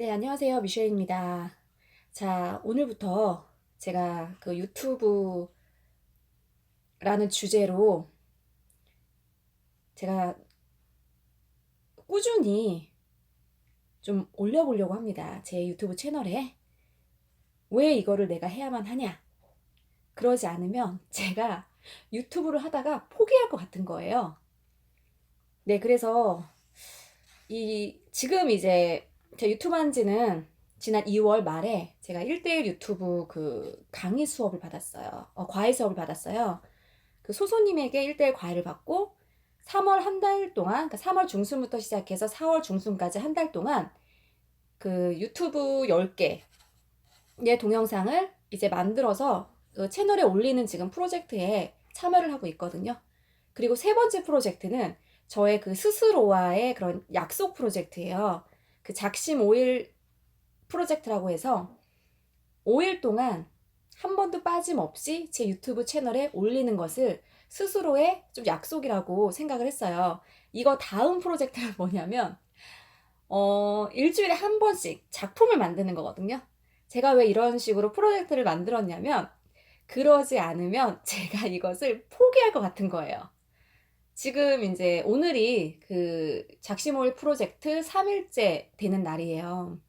네, 안녕하세요. 미셸입니다. 자, 오늘부터 제가 그 유튜브라는 주제로 제가 꾸준히 좀 올려보려고 합니다. 제 유튜브 채널에. 왜 이거를 내가 해야만 하냐? 그러지 않으면 제가 유튜브를 하다가 포기할 것 같은 거예요. 네, 그래서 지금 이제 제가 유튜브 한 지는 지난 2월 말에 제가 1대1 유튜브 그 강의 수업을 받았어요. 과외 수업을 받았어요. 그 소소님에게 1대1 과외를 받고 3월 한 달 동안, 그러니까 3월 중순부터 시작해서 4월 중순까지 한 달 동안 그 유튜브 10개의 동영상을 이제 만들어서 그 채널에 올리는 지금 프로젝트에 참여를 하고 있거든요. 그리고 세 번째 프로젝트는 저의 그 스스로와의 그런 약속 프로젝트예요. 그 작심 5일 프로젝트라고 해서 5일 동안 한 번도 빠짐없이 제 유튜브 채널에 올리는 것을 스스로의 좀 약속이라고 생각을 했어요. 이거 다음 프로젝트는 뭐냐면, 일주일에 한 번씩 작품을 만드는 거거든요. 제가 왜 이런 식으로 프로젝트를 만들었냐면, 그러지 않으면 제가 이것을 포기할 것 같은 거예요. 지금 이제 오늘이 그 작심오일 프로젝트 3일째 되는 날이에요.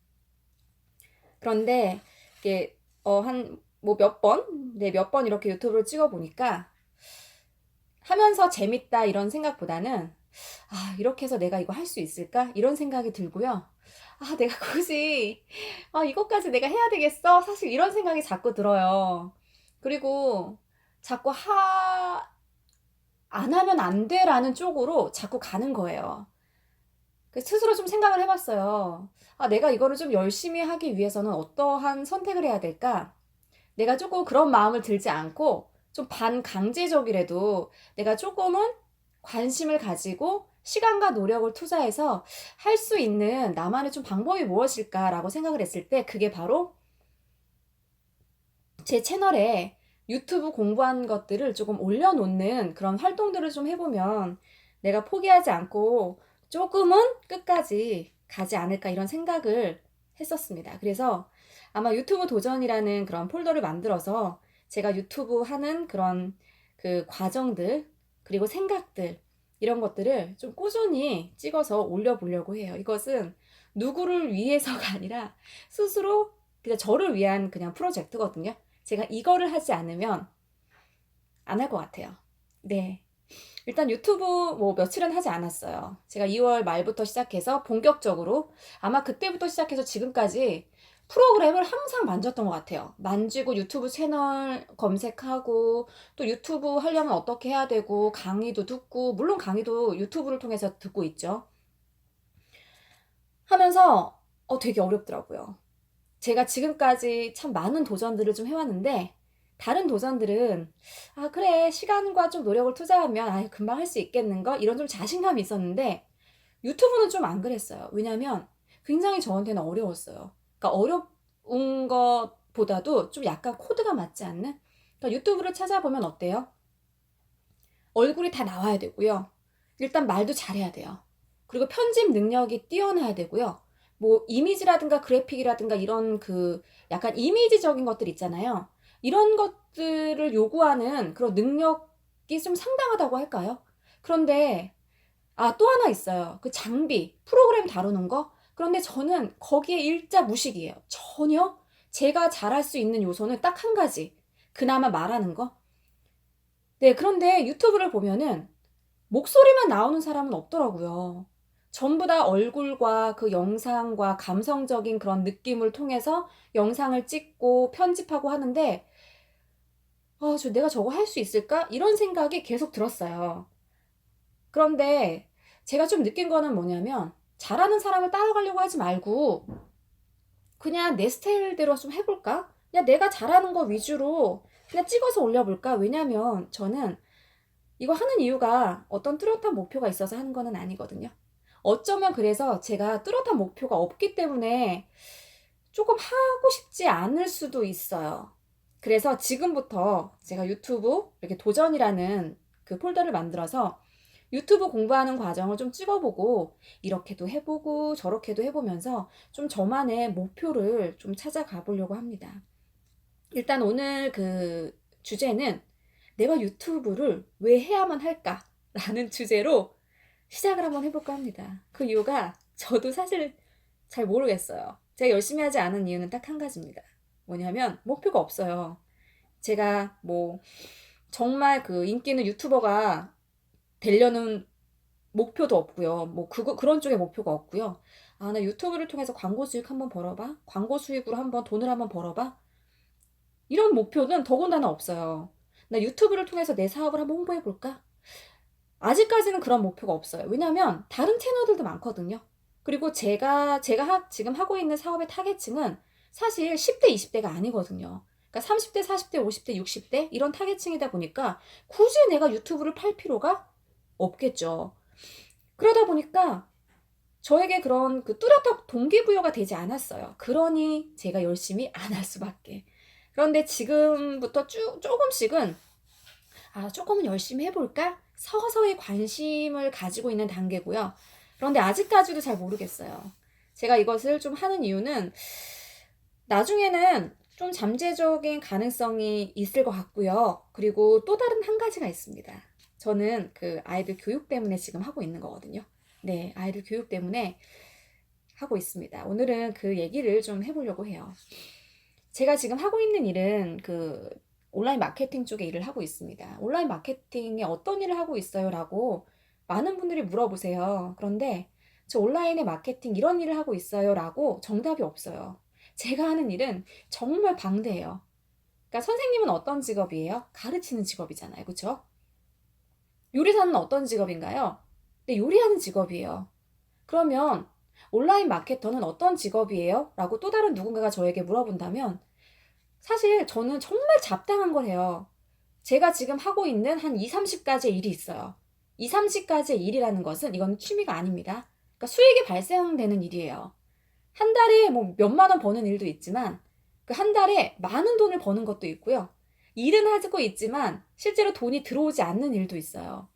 그런데 이게 한 뭐 몇 번, 네, 몇 번 이렇게 유튜브를 찍어 보니까 하면서 재밌다 이런 생각보다는 이렇게 해서 내가 이거 할 수 있을까? 이런 생각이 들고요. 내가 굳이 이것까지 내가 해야 되겠어? 사실 이런 생각이 자꾸 들어요. 그리고 자꾸 안 하면 안 돼라는 쪽으로 자꾸 가는 거예요. 스스로 좀 생각을 해봤어요. 내가 이거를 좀 열심히 하기 위해서는 어떠한 선택을 해야 될까? 내가 조금 그런 마음을 들지 않고 좀 반강제적이라도 내가 조금은 관심을 가지고 시간과 노력을 투자해서 할 수 있는 나만의 좀 방법이 무엇일까라고 생각을 했을 때 그게 바로 제 채널에 유튜브 공부한 것들을 조금 올려놓는 그런 활동들을 좀 해보면 내가 포기하지 않고 조금은 끝까지 가지 않을까 이런 생각을 했었습니다. 그래서 아마 유튜브 도전이라는 그런 폴더를 만들어서 제가 유튜브 하는 그런 그 과정들 그리고 생각들 이런 것들을 좀 꾸준히 찍어서 올려보려고 해요. 이것은 누구를 위해서가 아니라 스스로 그냥 저를 위한 그냥 프로젝트거든요. 제가 이거를 하지 않으면 안 할 것 같아요. 네. 일단 유튜브 뭐 며칠은 하지 않았어요. 제가 2월 말부터 시작해서 본격적으로 아마 그때부터 시작해서 지금까지 프로그램을 항상 만졌던 것 같아요. 만지고 유튜브 채널 검색하고 또 유튜브 하려면 어떻게 해야 되고 강의도 듣고 물론 강의도 유튜브를 통해서 듣고 있죠. 하면서 되게 어렵더라고요. 제가 지금까지 참 많은 도전들을 좀 해왔는데 다른 도전들은 그래 시간과 좀 노력을 투자하면 금방 할 수 있겠는가 이런 좀 자신감이 있었는데 유튜브는 좀 안 그랬어요. 왜냐면 굉장히 저한테는 어려웠어요. 그러니까 어려운 것보다도 좀 약간 코드가 맞지 않는. 그러니까 유튜브를 찾아보면 어때요? 얼굴이 다 나와야 되고요. 일단 말도 잘해야 돼요. 그리고 편집 능력이 뛰어나야 되고요. 뭐 이미지라든가 그래픽이라든가 이런 그 약간 이미지적인 것들 있잖아요. 이런 것들을 요구하는 그런 능력이 좀 상당하다고 할까요? 그런데 또 하나 있어요. 그 장비, 프로그램 다루는 거. 그런데 저는 거기에 일자 무식이에요. 전혀 제가 잘할 수 있는 요소는 딱 한 가지. 그나마 말하는 거. 네, 그런데 유튜브를 보면은 목소리만 나오는 사람은 없더라고요. 전부 다 얼굴과 그 영상과 감성적인 그런 느낌을 통해서 영상을 찍고 편집하고 하는데, 내가 저거 할 수 있을까? 이런 생각이 계속 들었어요. 그런데 제가 좀 느낀 거는 뭐냐면, 잘하는 사람을 따라가려고 하지 말고, 그냥 내 스타일대로 좀 해볼까? 그냥 내가 잘하는 거 위주로 그냥 찍어서 올려볼까? 왜냐면 저는 이거 하는 이유가 어떤 뚜렷한 목표가 있어서 하는 거는 아니거든요. 어쩌면 그래서 제가 뚜렷한 목표가 없기 때문에 조금 하고 싶지 않을 수도 있어요. 그래서 지금부터 제가 유튜브 이렇게 도전이라는 그 폴더를 만들어서 유튜브 공부하는 과정을 좀 찍어보고 이렇게도 해보고 저렇게도 해보면서 좀 저만의 목표를 좀 찾아가 보려고 합니다. 일단 오늘 그 주제는 내가 유튜브를 왜 해야만 할까라는 주제로 시작을 한번 해볼까 합니다. 그 이유가 저도 사실 잘 모르겠어요. 제가 열심히 하지 않은 이유는 딱 한 가지입니다. 뭐냐면 목표가 없어요. 제가 뭐 정말 그 인기 있는 유튜버가 되려는 목표도 없고요. 뭐 그런 쪽의 목표가 없고요. 아, 나 유튜브를 통해서 광고 수익 한번 벌어봐. 광고 수익으로 한번 돈을 한번 벌어봐. 이런 목표는 더군다나 없어요. 나 유튜브를 통해서 내 사업을 한번 홍보해 볼까? 아직까지는 그런 목표가 없어요. 왜냐면 다른 채널들도 많거든요. 그리고 지금 하고 있는 사업의 타겟층은 사실 10대, 20대가 아니거든요. 그러니까 30대, 40대, 50대, 60대 이런 타겟층이다 보니까 굳이 내가 유튜브를 팔 필요가 없겠죠. 그러다 보니까 저에게 그런 그 뚜렷한 동기부여가 되지 않았어요. 그러니 제가 열심히 안 할 수밖에. 그런데 지금부터 조금씩은 조금은 열심히 해볼까? 서서히 관심을 가지고 있는 단계고요. 그런데 아직까지도 잘 모르겠어요. 제가 이것을 좀 하는 이유는 나중에는 좀 잠재적인 가능성이 있을 것 같고요. 그리고 또 다른 한 가지가 있습니다. 저는 그 아이들 교육 때문에 지금 하고 있는 거거든요. 네, 아이들 교육 때문에 하고 있습니다. 오늘은 그 얘기를 좀 해보려고 해요. 제가 지금 하고 있는 일은 그 온라인 마케팅 쪽에 일을 하고 있습니다. 온라인 마케팅에 어떤 일을 하고 있어요? 라고 많은 분들이 물어보세요. 그런데 저 온라인에 마케팅 이런 일을 하고 있어요? 라고 정답이 없어요. 제가 하는 일은 정말 방대해요. 그러니까 선생님은 어떤 직업이에요? 가르치는 직업이잖아요. 그렇죠? 요리사는 어떤 직업인가요? 네, 요리하는 직업이에요. 그러면 온라인 마케터는 어떤 직업이에요? 라고 또 다른 누군가가 저에게 물어본다면 사실 저는 정말 잡다한 걸 해요. 제가 지금 하고 있는 한 2, 30가지의 일이 있어요. 2, 30가지의 일이라는 것은 이건 취미가 아닙니다. 그러니까 수익이 발생되는 일이에요. 한 달에 뭐 몇만 원 버는 일도 있지만 그 한 달에 많은 돈을 버는 것도 있고요. 일은 하고 있지만 실제로 돈이 들어오지 않는 일도 있어요.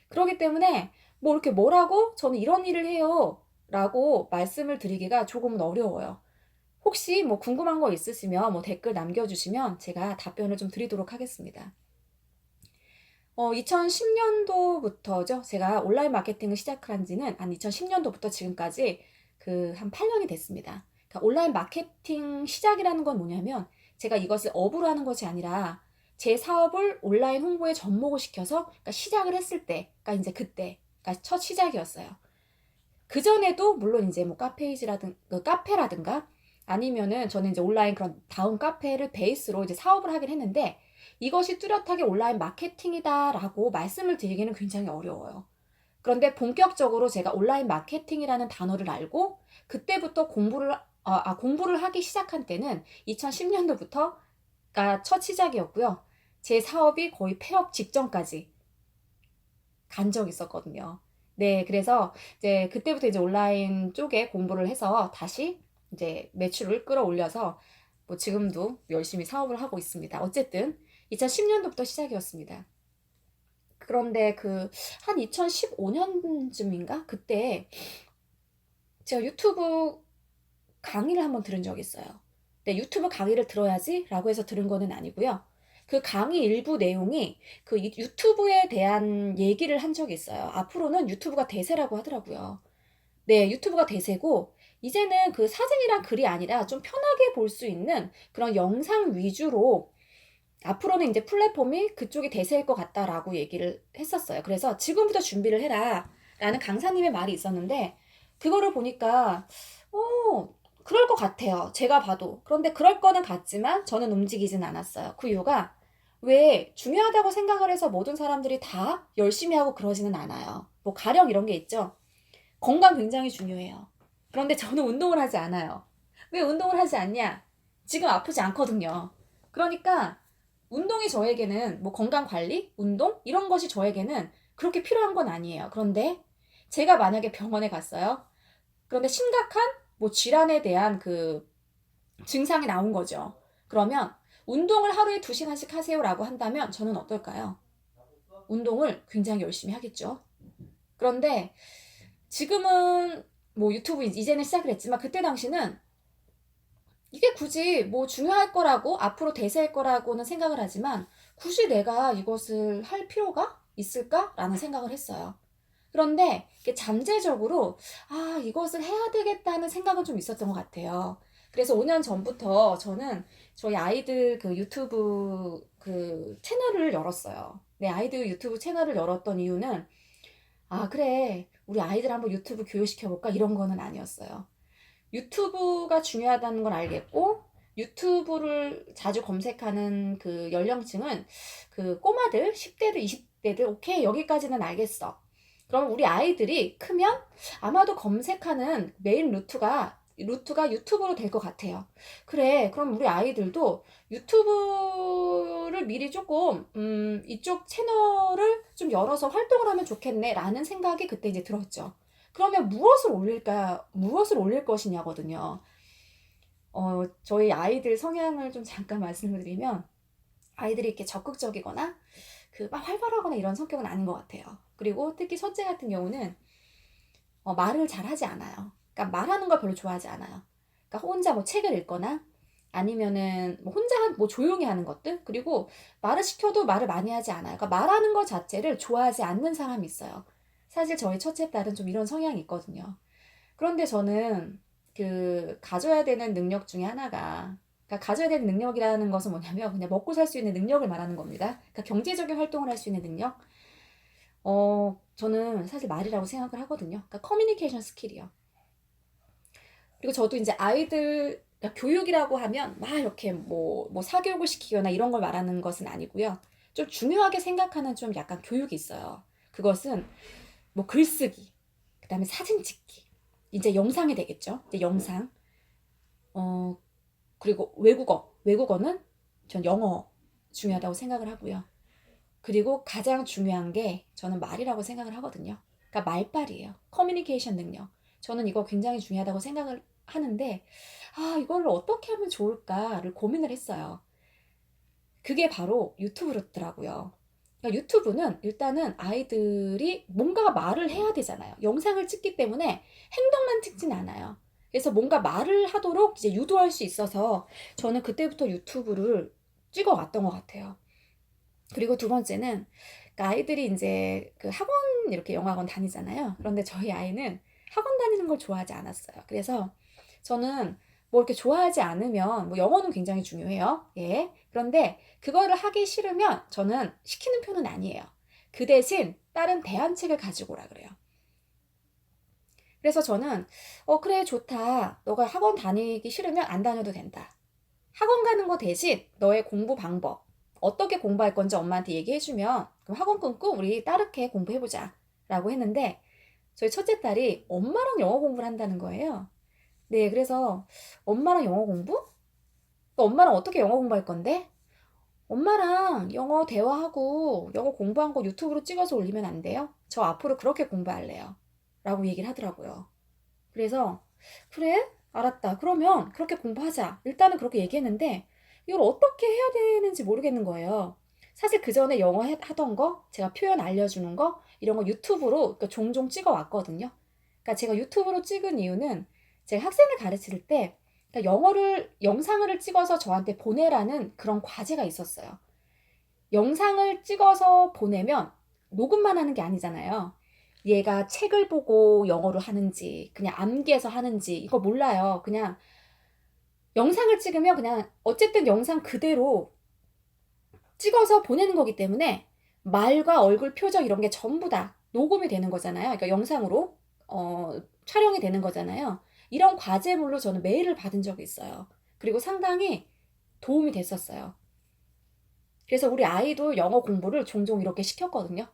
그렇기 때문에 뭐 이렇게 뭐라고 저는 이런 일을 해요 라고 말씀을 드리기가 조금은 어려워요. 혹시 뭐 궁금한 거 있으시면 뭐 댓글 남겨주시면 제가 답변을 좀 드리도록 하겠습니다. 2010년도부터죠. 제가 온라인 마케팅을 시작한 지는 한 2010년도부터 지금까지 그 한 8년이 됐습니다. 그러니까 온라인 마케팅 시작이라는 건 뭐냐면 제가 이것을 업으로 하는 것이 아니라 제 사업을 온라인 홍보에 접목을 시켜서 그러니까 시작을 했을 때, 그러니까 이제 그러니까 첫 시작이었어요. 그 전에도 물론 이제 뭐 카페라든가 아니면은 저는 이제 온라인 그런 다운 카페를 베이스로 이제 사업을 하긴 했는데 이것이 뚜렷하게 온라인 마케팅이다라고 말씀을 드리기는 굉장히 어려워요. 그런데 본격적으로 제가 온라인 마케팅이라는 단어를 알고 그때부터 공부를 하기 시작한 때는 2010년도부터가 첫 시작이었고요. 제 사업이 거의 폐업 직전까지 간 적이 있었거든요. 네, 그래서 이제 그때부터 이제 온라인 쪽에 공부를 해서 다시 이제 매출을 끌어올려서 뭐 지금도 열심히 사업을 하고 있습니다. 어쨌든 2010년도부터 시작이었습니다. 그런데 그 한 2015년쯤인가? 그때 제가 유튜브 강의를 한번 들은 적이 있어요. 네, 유튜브 강의를 들어야지라고 해서 들은 거는 아니고요. 그 강의 일부 내용이 그 유튜브에 대한 얘기를 한 적이 있어요. 앞으로는 유튜브가 대세라고 하더라고요. 네, 유튜브가 대세고 이제는 그 사진이랑 글이 아니라 좀 편하게 볼 수 있는 그런 영상 위주로 앞으로는 이제 플랫폼이 그쪽이 대세일 것 같다라고 얘기를 했었어요. 그래서 지금부터 준비를 해라 라는 강사님의 말이 있었는데 그거를 보니까 그럴 것 같아요. 제가 봐도. 그런데 그럴 거는 같지만 저는 움직이진 않았어요. 그 이유가 왜 중요하다고 생각을 해서 모든 사람들이 다 열심히 하고 그러지는 않아요. 뭐 가령 이런 게 있죠. 건강 굉장히 중요해요. 그런데 저는 운동을 하지 않아요. 왜 운동을 하지 않냐? 지금 아프지 않거든요. 그러니까 운동이 저에게는 뭐 건강 관리, 운동 이런 것이 저에게는 그렇게 필요한 건 아니에요. 그런데 제가 만약에 병원에 갔어요. 그런데 심각한 뭐 질환에 대한 그 증상이 나온 거죠. 그러면 운동을 하루에 2시간씩 하세요라고 한다면 저는 어떨까요? 운동을 굉장히 열심히 하겠죠. 그런데 지금은 뭐 유튜브 이제는 시작을 했지만 그때 당시는 이게 굳이 뭐 중요할 거라고 앞으로 대세일 거라고는 생각을 하지만 굳이 내가 이것을 할 필요가 있을까라는 생각을 했어요. 그런데 이게 잠재적으로 이것을 해야 되겠다는 생각은 좀 있었던 것 같아요. 그래서 5년 전부터 저는 저희 아이들 그 유튜브 그 채널을 열었어요. 네, 아이들 유튜브 채널을 열었던 이유는 그래, 우리 아이들 한번 유튜브 교육시켜볼까? 이런 거는 아니었어요. 유튜브가 중요하다는 걸 알겠고, 유튜브를 자주 검색하는 그 연령층은 그 꼬마들, 10대들, 20대들, 오케이, 여기까지는 알겠어. 그럼 우리 아이들이 크면 아마도 검색하는 메인 루트가 유튜브로 될 것 같아요. 그래, 그럼 우리 아이들도 유튜브를 미리 조금, 이쪽 채널을 좀 열어서 활동을 하면 좋겠네, 라는 생각이 그때 이제 들었죠. 그러면 무엇을 올릴 것이냐거든요. 저희 아이들 성향을 좀 잠깐 말씀을 드리면, 아이들이 이렇게 적극적이거나, 막 활발하거나 이런 성격은 아닌 것 같아요. 그리고 특히 첫째 같은 경우는, 말을 잘 하지 않아요. 그러니까 말하는 걸 별로 좋아하지 않아요. 그러니까 혼자 뭐 책을 읽거나, 아니면은 뭐 혼자 뭐 조용히 하는 것들, 그리고 말을 시켜도 말을 많이 하지 않아요. 그러니까 말하는 것 자체를 좋아하지 않는 사람이 있어요. 사실 저희 첫째 딸은 좀 이런 성향이 있거든요. 그런데 저는 가져야 되는 능력 중에 하나가, 그러니까 가져야 되는 능력이라는 것은 뭐냐면 그냥 먹고 살 수 있는 능력을 말하는 겁니다. 그러니까 경제적인 활동을 할 수 있는 능력. 저는 사실 말이라고 생각을 하거든요. 그러니까 커뮤니케이션 스킬이요. 그리고 저도 이제 아이들, 그러니까 교육이라고 하면 막 이렇게 뭐 사교육을 시키거나 이런 걸 말하는 것은 아니고요. 좀 중요하게 생각하는 좀 약간 교육이 있어요. 그것은 뭐 글쓰기, 그 다음에 사진 찍기, 이제 영상이 되겠죠. 이제 영상. 어, 그리고 외국어는 전 영어 중요하다고 생각을 하고요. 그리고 가장 중요한 게 저는 말이라고 생각을 하거든요. 그러니까 말빨이에요. 커뮤니케이션 능력. 저는 이거 굉장히 중요하다고 생각을 하는데, 이거를 어떻게 하면 좋을까를 고민을 했어요. 그게 바로 유튜브였더라고요. 그러니까 유튜브는 일단은 아이들이 뭔가 말을 해야 되잖아요. 영상을 찍기 때문에 행동만 찍진 않아요. 그래서 뭔가 말을 하도록 이제 유도할 수 있어서 저는 그때부터 유튜브를 찍어 왔던 것 같아요. 그리고 두 번째는 그러니까 아이들이 이제 그 학원 이렇게 영어학원 다니잖아요. 그런데 저희 아이는 학원 다니는 걸 좋아하지 않았어요. 그래서 저는 뭐 이렇게 좋아하지 않으면 뭐 영어는 굉장히 중요해요. 예. 그런데 그거를 하기 싫으면 저는 시키는 편은 아니에요. 그 대신 다른 대안책을 가지고 오라 그래요. 그래서 저는 그래 좋다. 너가 학원 다니기 싫으면 안 다녀도 된다. 학원 가는 거 대신 너의 공부 방법, 어떻게 공부할 건지 엄마한테 얘기해주면 그럼 학원 끊고 우리 따르게 공부해보자 라고 했는데 저희 첫째 딸이 엄마랑 영어 공부를 한다는 거예요. 네, 그래서 엄마랑 영어 공부? 너 엄마랑 어떻게 영어 공부할 건데? 엄마랑 영어 대화하고 영어 공부한 거 유튜브로 찍어서 올리면 안 돼요? 저 앞으로 그렇게 공부할래요. 라고 얘기를 하더라고요. 그래서 그래? 알았다. 그러면 그렇게 공부하자. 일단은 그렇게 얘기했는데 이걸 어떻게 해야 되는지 모르겠는 거예요. 사실 그 전에 영어 하던 거, 제가 표현 알려주는 거, 이런 거 유튜브로 그러니까 종종 찍어 왔거든요. 그러니까 제가 유튜브로 찍은 이유는 제가 학생을 가르칠 때 그러니까 영상을 찍어서 저한테 보내라는 그런 과제가 있었어요. 영상을 찍어서 보내면 녹음만 하는 게 아니잖아요. 얘가 책을 보고 영어로 하는지, 그냥 암기해서 하는지, 이거 몰라요. 그냥 영상을 찍으면 그냥 어쨌든 영상 그대로 찍어서 보내는 거기 때문에 말과 얼굴 표정 이런 게 전부 다 녹음이 되는 거잖아요. 그러니까 영상으로 촬영이 되는 거잖아요. 이런 과제물로 저는 메일을 받은 적이 있어요. 그리고 상당히 도움이 됐었어요. 그래서 우리 아이도 영어 공부를 종종 이렇게 시켰거든요.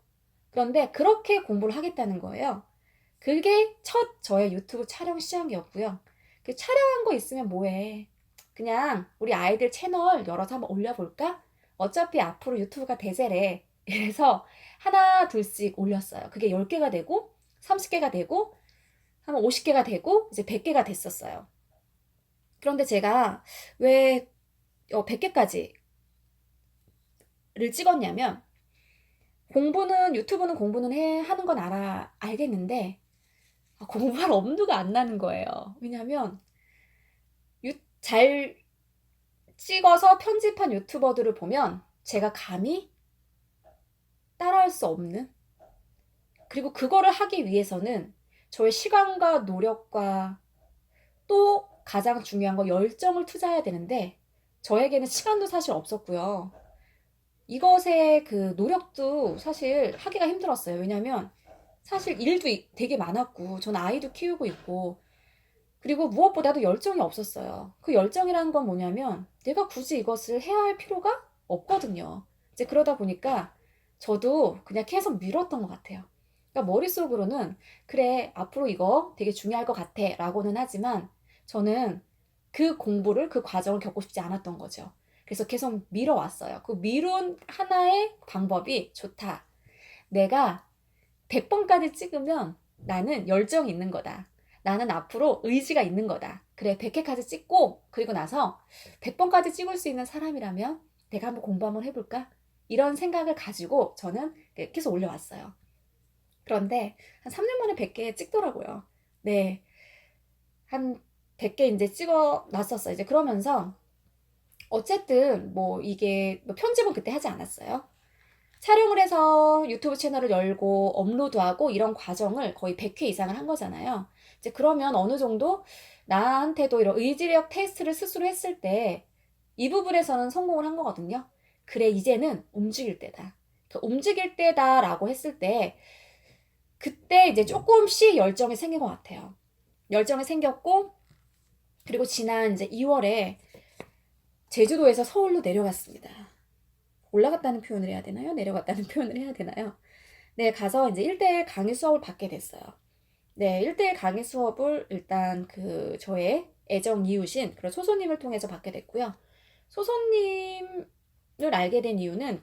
그런데 그렇게 공부를 하겠다는 거예요. 그게 첫 저의 유튜브 촬영 시작이었고요. 그 촬영한 거 있으면 뭐해. 그냥 우리 아이들 채널 열어서 한번 올려볼까? 어차피 앞으로 유튜브가 대세래. 그래서 하나 둘씩 올렸어요. 그게 10개가 되고 30개가 되고 한 50개가 되고 이제 100개가 됐었어요. 그런데 제가 왜 100개까지를 찍었냐면 유튜브는 공부는 하는 건 알겠는데, 공부할 엄두가 안 나는 거예요. 왜냐면, 잘 찍어서 편집한 유튜버들을 보면 제가 감히 따라할 수 없는, 그리고 그거를 하기 위해서는 저의 시간과 노력과 또 가장 중요한 거 열정을 투자해야 되는데, 저에게는 시간도 사실 없었고요. 이것의 그 노력도 사실 하기가 힘들었어요. 왜냐면 사실 일도 되게 많았고, 전 아이도 키우고 있고, 그리고 무엇보다도 열정이 없었어요. 그 열정이라는 건 뭐냐면 내가 굳이 이것을 해야 할 필요가 없거든요. 이제 그러다 보니까 저도 그냥 계속 미뤘던 것 같아요. 그러니까 머릿속으로는 그래, 앞으로 이거 되게 중요할 것 같아 라고는 하지만 저는 그 공부를, 그 과정을 겪고 싶지 않았던 거죠. 그래서 계속 미뤄왔어요. 그 미룬 하나의 방법이 좋다. 내가 100번까지 찍으면 나는 열정이 있는 거다. 나는 앞으로 의지가 있는 거다. 그래, 100회까지 찍고, 그리고 나서 100번까지 찍을 수 있는 사람이라면 내가 한번 공부 한번 해볼까? 이런 생각을 가지고 저는 계속 올려왔어요. 그런데 한 3년 만에 100개 찍더라고요. 네. 한 100개 이제 찍어 놨었어요. 이제 그러면서 어쨌든 뭐 이게 뭐 편집은 그때 하지 않았어요. 촬영을 해서 유튜브 채널을 열고 업로드하고 이런 과정을 거의 100회 이상을 한 거잖아요. 이제 그러면 어느 정도 나한테도 이런 의지력 테스트를 스스로 했을 때 이 부분에서는 성공을 한 거거든요. 그래, 이제는 움직일 때다. 움직일 때다라고 했을 때 그때 이제 조금씩 열정이 생긴 것 같아요. 열정이 생겼고, 그리고 지난 이제 2월에 제주도에서 서울로 내려갔습니다. 올라갔다는 표현을 해야 되나요? 내려갔다는 표현을 해야 되나요? 네, 가서 이제 1대1 강의 수업을 받게 됐어요. 네, 1대1 강의 수업을 일단 저의 애정 이웃인 그런 소소님을 통해서 받게 됐고요. 소소님을 알게 된 이유는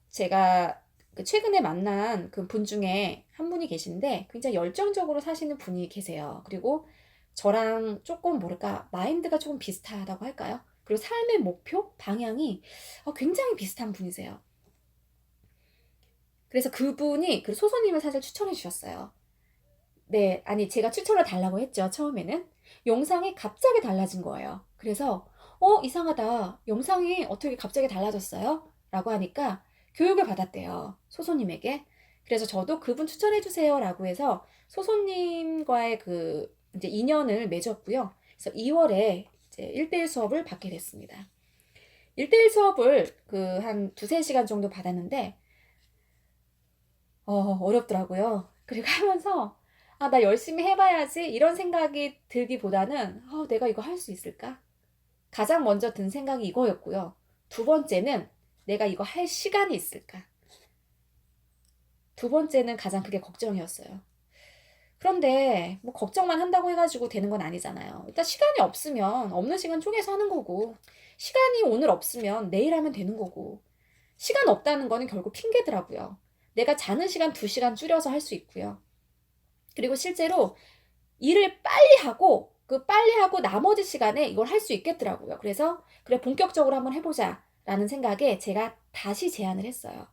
제가 최근에 만난 그 분 중에 한 분이 계신데 굉장히 열정적으로 사시는 분이 계세요. 그리고 저랑 조금 뭐랄까 마인드가 조금 비슷하다고 할까요? 그리고 삶의 목표, 방향이 굉장히 비슷한 분이세요. 그래서 그분이 그 소소님을 사실 추천해 주셨어요. 네, 아니 제가 추천을 달라고 했죠, 처음에는. 영상이 갑자기 달라진 거예요. 그래서 이상하다. 영상이 어떻게 갑자기 달라졌어요? 라고 하니까 교육을 받았대요, 소소님에게. 그래서 저도 그분 추천해 주세요 라고 해서 소소님과의 이제 인연을 맺었고요. 그래서 2월에 이제 1대1 수업을 받게 됐습니다. 1대1 수업을 한 두세 시간 정도 받았는데 어렵더라고요. 그리고 하면서 나 열심히 해봐야지 이런 생각이 들기보다는 내가 이거 할 수 있을까? 가장 먼저 든 생각이 이거였고요. 두 번째는 내가 이거 할 시간이 있을까? 두 번째는 가장 그게 걱정이었어요. 그런데 뭐 걱정만 한다고 해가지고 되는 건 아니잖아요. 일단 시간이 없으면 없는 시간 쪼개서 하는 거고, 시간이 오늘 없으면 내일 하면 되는 거고, 시간 없다는 거는 결국 핑계더라고요. 내가 자는 시간 2시간 줄여서 할 수 있고요. 그리고 실제로 일을 빨리 하고 나머지 시간에 이걸 할 수 있겠더라고요. 그래서 그래, 본격적으로 한번 해보자 라는 생각에 제가 다시 제안을 했어요.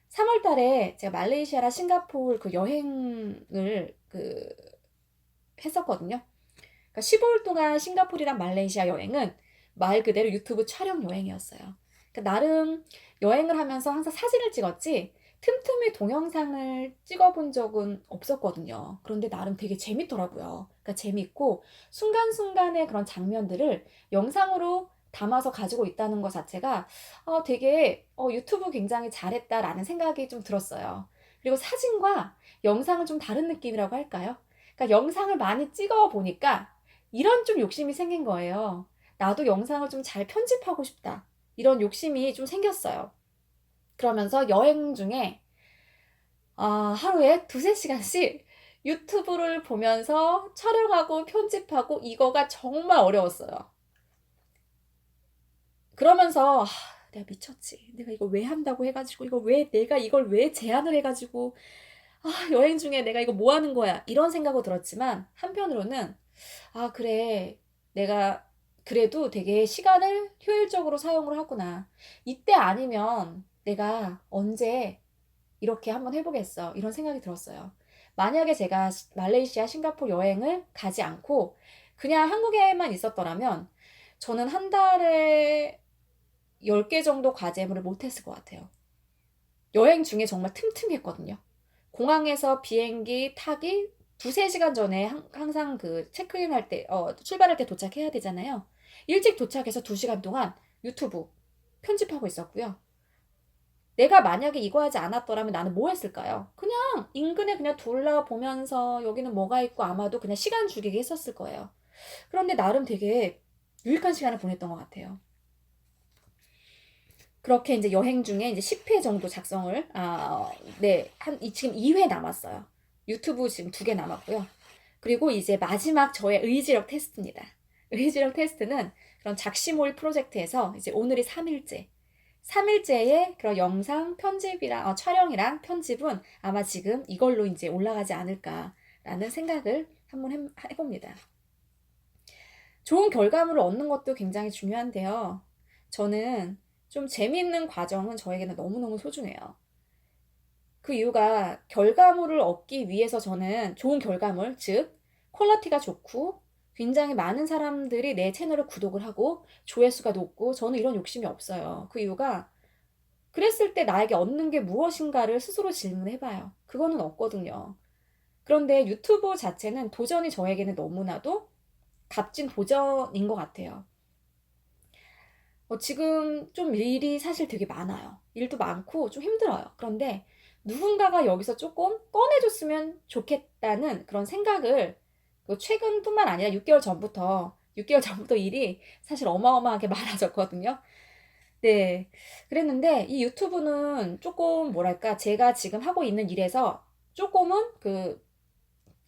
3월 달에 제가 말레이시아랑 싱가포르 여행을 했었거든요. 그러니까 15일 동안 싱가포르랑 말레이시아 여행은 말 그대로 유튜브 촬영 여행이었어요. 그러니까 나름 여행을 하면서 항상 사진을 찍었지 틈틈이 동영상을 찍어본 적은 없었거든요. 그런데 나름 되게 재밌더라고요. 그러니까 재밌고 순간순간의 그런 장면들을 영상으로 담아서 가지고 있다는 것 자체가 되게 유튜브 굉장히 잘했다라는 생각이 좀 들었어요. 그리고 사진과 영상은 좀 다른 느낌이라고 할까요? 그러니까 영상을 많이 찍어 보니까 이런 좀 욕심이 생긴 거예요. 나도 영상을 좀 잘 편집하고 싶다. 이런 욕심이 좀 생겼어요. 그러면서 여행 중에 하루에 두세 시간씩 유튜브를 보면서 촬영하고 편집하고 이거가 정말 어려웠어요. 그러면서 내가 미쳤지. 내가 이걸 왜 한다고 해가지고 내가 이걸 왜 제안을 해가지고 여행 중에 내가 이거 뭐 하는 거야. 이런 생각도 들었지만 한편으로는 그래. 내가 그래도 되게 시간을 효율적으로 사용을 하구나. 이때 아니면 내가 언제 이렇게 한번 해보겠어. 이런 생각이 들었어요. 만약에 제가 말레이시아, 싱가포르 여행을 가지 않고 그냥 한국에만 있었더라면 저는 한 달에 10개 정도 과제를 못했을 것 같아요. 여행 중에 정말 틈틈이했거든요. 공항에서 비행기 타기 두세 시간 전에 항상 그 체크인 할 때, 출발할 때 도착해야 되잖아요. 일찍 도착해서 2시간 동안 유튜브 편집하고 있었고요. 내가 만약에 이거 하지 않았더라면 나는 뭐 했을까요? 그냥 인근에 그냥 둘러보면서 여기는 뭐가 있고 아마도 그냥 시간 죽이기 했었을 거예요. 그런데 나름 되게 유익한 시간을 보냈던 것 같아요. 그렇게 이제 여행 중에 이제 10회 정도 작성을, 네, 지금 2회 남았어요. 유튜브 지금 2개 남았고요. 그리고 이제 마지막 저의 의지력 테스트입니다. 의지력 테스트는 그런 작시몰 프로젝트에서 이제 오늘이 3일째. 3일째의 그런 영상 편집이랑, 촬영이랑 편집은 아마 지금 이걸로 이제 올라가지 않을까라는 생각을 한번 해봅니다. 좋은 결과물을 얻는 것도 굉장히 중요한데요. 저는 좀 재미있는 과정은 저에게는 너무너무 소중해요. 그 이유가 결과물을 얻기 위해서 저는 좋은 결과물, 즉 퀄리티가 좋고 굉장히 많은 사람들이 내 채널을 구독을 하고 조회수가 높고 저는 이런 욕심이 없어요. 그 이유가 그랬을 때 나에게 얻는 게 무엇인가를 스스로 질문해봐요. 그거는 없거든요. 그런데 유튜브 자체는 도전이 저에게는 너무나도 값진 도전인 것 같아요. 지금 좀 일이 사실 되게 많아요. 일도 많고 좀 힘들어요. 그런데 누군가가 여기서 조금 꺼내줬으면 좋겠다는 그런 생각을 최근뿐만 아니라 6개월 전부터 일이 사실 어마어마하게 많아졌거든요. 네. 그랬는데 이 유튜브는 조금 뭐랄까 제가 지금 하고 있는 일에서 조금은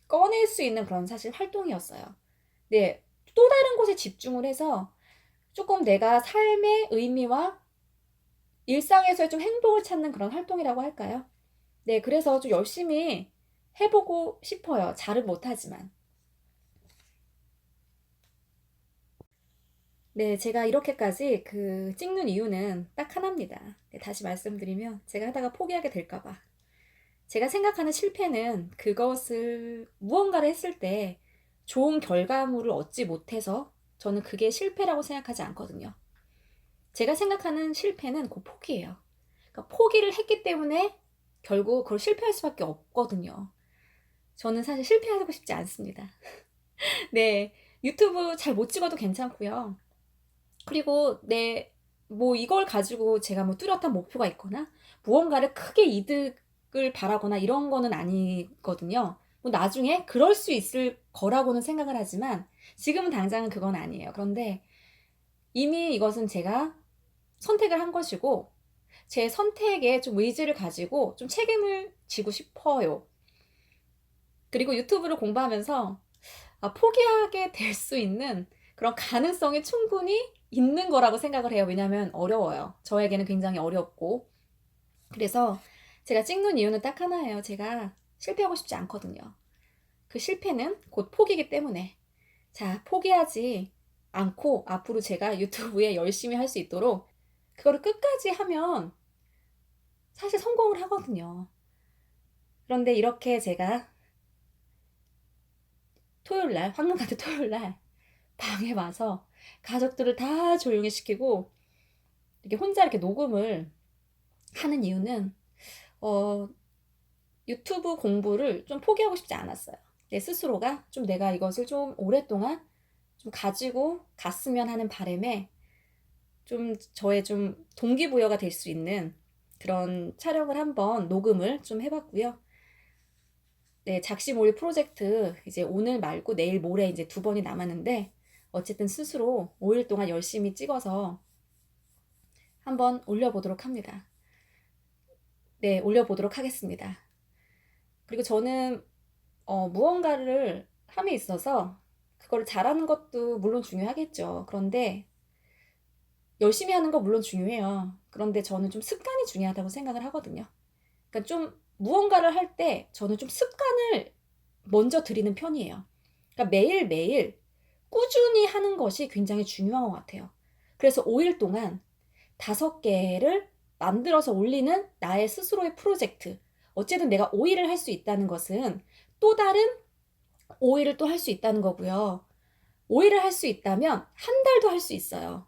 꺼낼 수 있는 그런 사실 활동이었어요. 네. 또 다른 곳에 집중을 해서 조금 내가 삶의 의미와 일상에서의 좀 행복을 찾는 그런 활동이라고 할까요? 네, 그래서 좀 열심히 해보고 싶어요. 잘은 못하지만. 네, 제가 이렇게까지 찍는 이유는 딱 하나입니다. 네, 다시 말씀드리면 제가 하다가 포기하게 될까봐. 제가 생각하는 실패는 그것을 무언가를 했을 때 좋은 결과물을 얻지 못해서 저는 그게 실패라고 생각하지 않거든요. 제가 생각하는 실패는 그 포기예요. 그러니까 포기를 했기 때문에 결국 그걸 실패할 수밖에 없거든요. 저는 사실 실패하고 싶지 않습니다. 네, 유튜브 잘 못 찍어도 괜찮고요. 그리고 뭐 이걸 가지고 제가 뭐 뚜렷한 목표가 있거나 무언가를 크게 이득을 바라거나 이런 거는 아니거든요. 뭐 나중에 그럴 수 있을 거라고는 생각을 하지만 지금은 당장은 그건 아니에요. 그런데 이미 이것은 제가 선택을 한 것이고 제 선택에 좀 의지를 가지고 좀 책임을 지고 싶어요. 그리고 유튜브를 공부하면서 포기하게 될 수 있는 그런 가능성이 충분히 있는 거라고 생각을 해요. 왜냐하면 어려워요. 저에게는 굉장히 어렵고. 그래서 제가 찍는 이유는 딱 하나예요. 제가 실패하고 싶지 않거든요. 그 실패는 곧 포기이기 때문에. 자, 포기하지 않고 앞으로 제가 유튜브에 열심히 할 수 있도록 그거를 끝까지 하면 사실 성공을 하거든요. 그런데 이렇게 제가 토요일날, 황금 같은 토요일날 방에 와서 가족들을 다 조용히 시키고 이렇게 혼자 이렇게 녹음을 하는 이유는 유튜브 공부를 좀 포기하고 싶지 않았어요. 내 스스로가 좀 내가 이것을 좀 오랫동안 좀 가지고 갔으면 하는 바람에 좀 저의 좀 동기부여가 될 수 있는 그런 촬영을 한번 녹음을 좀 해봤고요. 네, 작시몰이 프로젝트 이제 오늘 말고 내일 모레 이제 2번이 남았는데 어쨌든 스스로 5일 동안 열심히 찍어서 한번 올려보도록 합니다. 네, 올려보도록 하겠습니다. 그리고 저는 무언가를 함에 있어서 그거를 잘하는 것도 물론 중요하겠죠. 그런데 열심히 하는 거 물론 중요해요. 그런데 저는 좀 습관이 중요하다고 생각을 하거든요. 그러니까 좀 무언가를 할 때 저는 좀 습관을 먼저 들이는 편이에요. 그러니까 매일매일 꾸준히 하는 것이 굉장히 중요한 것 같아요. 그래서 5일 동안 5개를 만들어서 올리는 나의 스스로의 프로젝트. 어쨌든 내가 5일을 할 수 있다는 것은 또 다른 5일을 또 할 수 있다는 거고요. 5일을 할 수 있다면 한 달도 할 수 있어요.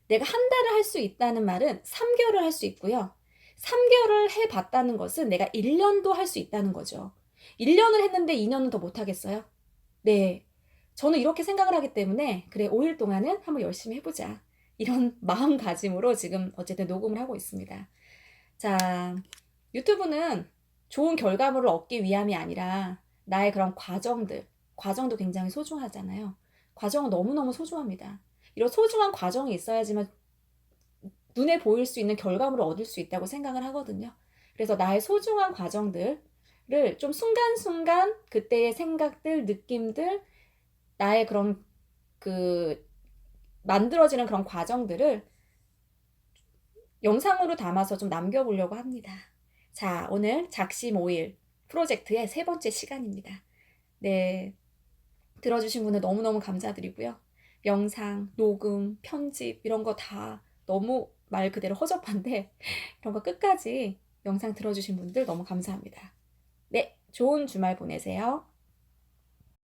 내가 한 달을 할 수 있다는 말은 3개월을 할 수 있고요. 3개월을 해봤다는 것은 내가 1년도 할 수 있다는 거죠. 1년을 했는데 2년은 더 못하겠어요? 네. 저는 이렇게 생각을 하기 때문에 그래 5일 동안은 한번 열심히 해보자. 이런 마음가짐으로 지금 어쨌든 녹음을 하고 있습니다. 자, 유튜브는 좋은 결과물을 얻기 위함이 아니라 나의 그런 과정도 굉장히 소중하잖아요. 과정은 너무너무 소중합니다. 이런 소중한 과정이 있어야지만 눈에 보일 수 있는 결과물을 얻을 수 있다고 생각을 하거든요. 그래서 나의 소중한 과정들을 좀 순간순간 그때의 생각들, 느낌들, 나의 그런 그 만들어지는 그런 과정들을 영상으로 담아서 좀 남겨보려고 합니다. 자, 오늘 작심 5일 프로젝트의 3번째 시간입니다. 네, 들어주신 분들 너무너무 감사드리고요. 영상, 녹음, 편집 이런 거 다 너무 말 그대로 허접한데 이런 거 끝까지 영상 들어주신 분들 너무 감사합니다. 네, 좋은 주말 보내세요.